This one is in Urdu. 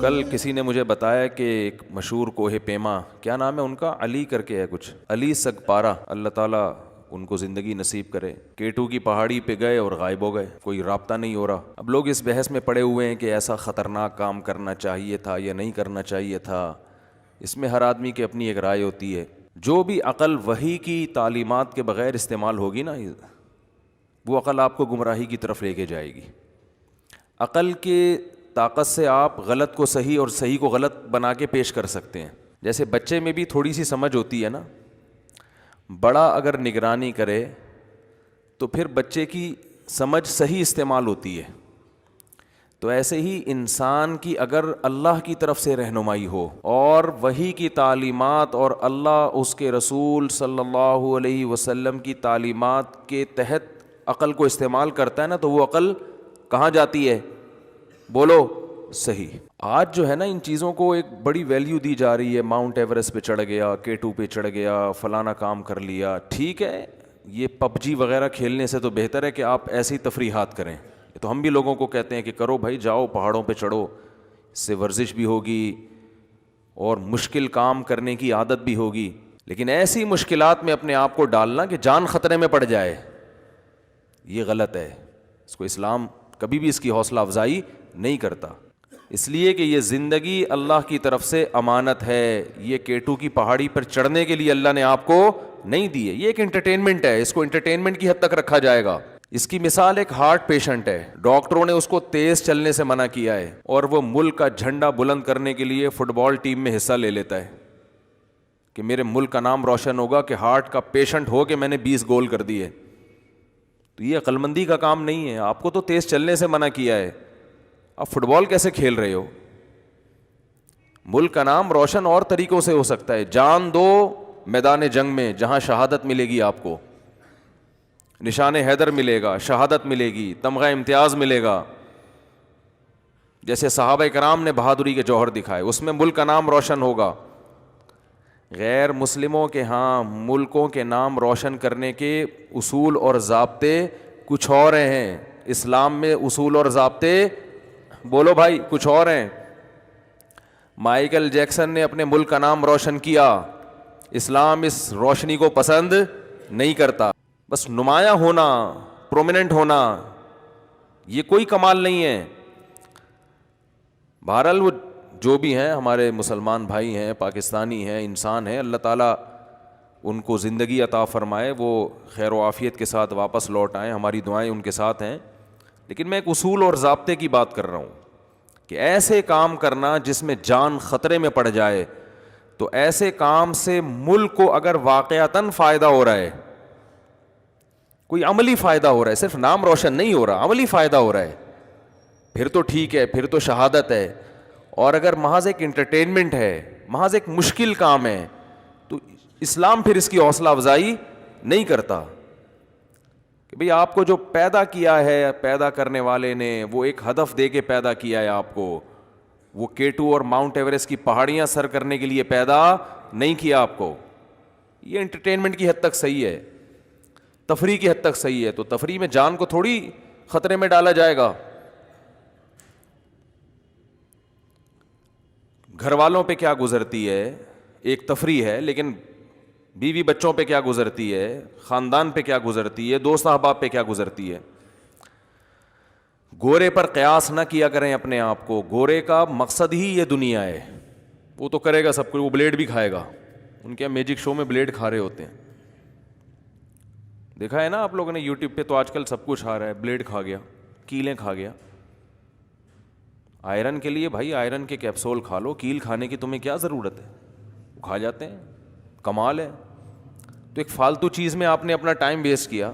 کل کسی نے مجھے بتایا کہ ایک مشہور کوہ پیما، کیا نام ہے ان کا، علی کر کے ہے کچھ، علی سگپارا، اللہ تعالیٰ ان کو زندگی نصیب کرے، K2 کی پہاڑی پہ گئے اور غائب ہو گئے، کوئی رابطہ نہیں ہو رہا۔ اب لوگ اس بحث میں پڑے ہوئے ہیں کہ ایسا خطرناک کام کرنا چاہیے تھا یا نہیں کرنا چاہیے تھا۔ اس میں ہر آدمی کی اپنی ایک رائے ہوتی ہے۔ جو بھی عقل وحی کی تعلیمات کے بغیر استعمال ہوگی نا، وہ عقل آپ کو گمراہی کی طرف لے کے جائے گی۔ عقل کے طاقت سے آپ غلط کو صحیح اور صحیح کو غلط بنا کے پیش کر سکتے ہیں۔ جیسے بچے میں بھی تھوڑی سی سمجھ ہوتی ہے نا، بڑا اگر نگرانی کرے تو پھر بچے کی سمجھ صحیح استعمال ہوتی ہے۔ تو ایسے ہی انسان کی اگر اللہ کی طرف سے رہنمائی ہو اور وحی کی تعلیمات اور اللہ اس کے رسول صلی اللہ علیہ وسلم کی تعلیمات کے تحت عقل کو استعمال کرتا ہے نا، تو وہ عقل کہاں جاتی ہے؟ بولو صحیح۔ آج جو ہے نا ان چیزوں کو ایک بڑی ویلیو دی جا رہی ہے، ماؤنٹ ایوریسٹ پہ چڑھ گیا، K2 پہ چڑھ گیا، فلانا کام کر لیا۔ ٹھیک ہے، یہ PUBG وغیرہ کھیلنے سے تو بہتر ہے کہ آپ ایسی تفریحات کریں۔ تو ہم بھی لوگوں کو کہتے ہیں کہ کرو بھائی، جاؤ پہاڑوں پہ چڑھو، اس سے ورزش بھی ہوگی اور مشکل کام کرنے کی عادت بھی ہوگی۔ لیکن ایسی مشکلات میں اپنے آپ کو ڈالنا کہ جان خطرے میں پڑ جائے، یہ غلط ہے۔ اس کو اسلام کبھی بھی اس کی حوصلہ افزائی نہیں کرتا، اس لیے کہ یہ زندگی اللہ کی طرف سے امانت ہے۔ یہ K2 کی پہاڑی پر چڑھنے کے لیے اللہ نے آپ کو نہیں دی ہے، یہ ایک انٹرٹینمنٹ ہے، اس کو انٹرٹینمنٹ کی حد تک رکھا جائے گا۔ اس کی مثال ایک ہارٹ پیشنٹ ہے، ڈاکٹروں نے اس کو تیز چلنے سے منع کیا ہے اور وہ ملک کا جھنڈا بلند کرنے کے لیے فٹ بال ٹیم میں حصہ لے لیتا ہے کہ میرے ملک کا نام روشن ہوگا کہ ہارٹ کا پیشنٹ ہو کہ میں نے 20 گول کر دیے۔ تو یہ عقل مندی کا کام نہیں ہے، آپ کو تو تیز چلنے سے منع کیا ہے، آپ فٹ بال کیسے کھیل رہے ہو؟ ملک کا نام روشن اور طریقوں سے ہو سکتا ہے، جان دو میدان جنگ میں جہاں شہادت ملے گی، آپ کو نشان حیدر ملے گا، شہادت ملے گی، تمغہ امتیاز ملے گا، جیسے صحابہ کرام نے بہادری کے جوہر دکھائے، اس میں ملک کا نام روشن ہوگا۔ غیر مسلموں کے ہاں ملکوں کے نام روشن کرنے کے اصول اور ضابطے کچھ اور ہیں، اسلام میں اصول اور ضابطے بولو بھائی کچھ اور ہیں۔ مائیکل جیکسن نے اپنے ملک کا نام روشن کیا، اسلام اس روشنی کو پسند نہیں کرتا۔ بس نمایاں ہونا، پرومیننٹ ہونا، یہ کوئی کمال نہیں ہے۔ بہرحال وہ جو بھی ہیں ہمارے مسلمان بھائی ہیں، پاکستانی ہیں، انسان ہیں، اللہ تعالیٰ ان کو زندگی عطا فرمائے، وہ خیر و عافیت کے ساتھ واپس لوٹ آئیں، ہماری دعائیں ان کے ساتھ ہیں۔ لیکن میں ایک اصول اور ضابطے کی بات کر رہا ہوں کہ ایسے کام کرنا جس میں جان خطرے میں پڑ جائے، تو ایسے کام سے ملک کو اگر واقعتاً فائدہ ہو رہا ہے، کوئی عملی فائدہ ہو رہا ہے، صرف نام روشن نہیں ہو رہا، عملی فائدہ ہو رہا ہے، پھر تو ٹھیک ہے، پھر تو شہادت ہے۔ اور اگر محض ایک انٹرٹینمنٹ ہے، محض ایک مشکل کام ہے، تو اسلام پھر اس کی حوصلہ افزائی نہیں کرتا کہ بھئی آپ کو جو پیدا کیا ہے، پیدا کرنے والے نے وہ ایک ہدف دے کے پیدا کیا ہے آپ کو، وہ K2 اور ماؤنٹ ایوریسٹ کی پہاڑیاں سر کرنے کے لیے پیدا نہیں کیا آپ کو۔ یہ انٹرٹینمنٹ کی حد تک صحیح ہے، تفریح کی حد تک صحیح ہے، تو تفریح میں جان کو تھوڑی خطرے میں ڈالا جائے گا۔ گھر والوں پہ کیا گزرتی ہے ایک تفریح ہے، لیکن بیوی بچوں پہ کیا گزرتی ہے، خاندان پہ کیا گزرتی ہے، دوست احباب پہ کیا گزرتی ہے۔ گورے پر قیاس نہ کیا کریں اپنے آپ کو، گورے کا مقصد ہی یہ دنیا ہے، وہ تو کرے گا سب کچھ، وہ بلیڈ بھی کھائے گا، ان کے میجک شو میں بلیڈ کھا رہے ہوتے ہیں، دیکھا ہے نا آپ لوگوں نے یوٹیوب پہ، تو آج کل سب کچھ آ رہا ہے، بلیڈ کھا گیا، کیلیں کھا گیا۔ آئرن کے لیے بھائی آئرن کے کیپسول کھا لو، کیل کھانے کی تمہیں کیا ضرورت ہے، وہ کھا جاتے ہیں، کمال ہے۔ تو ایک فالتو چیز میں آپ نے اپنا ٹائم ویسٹ کیا،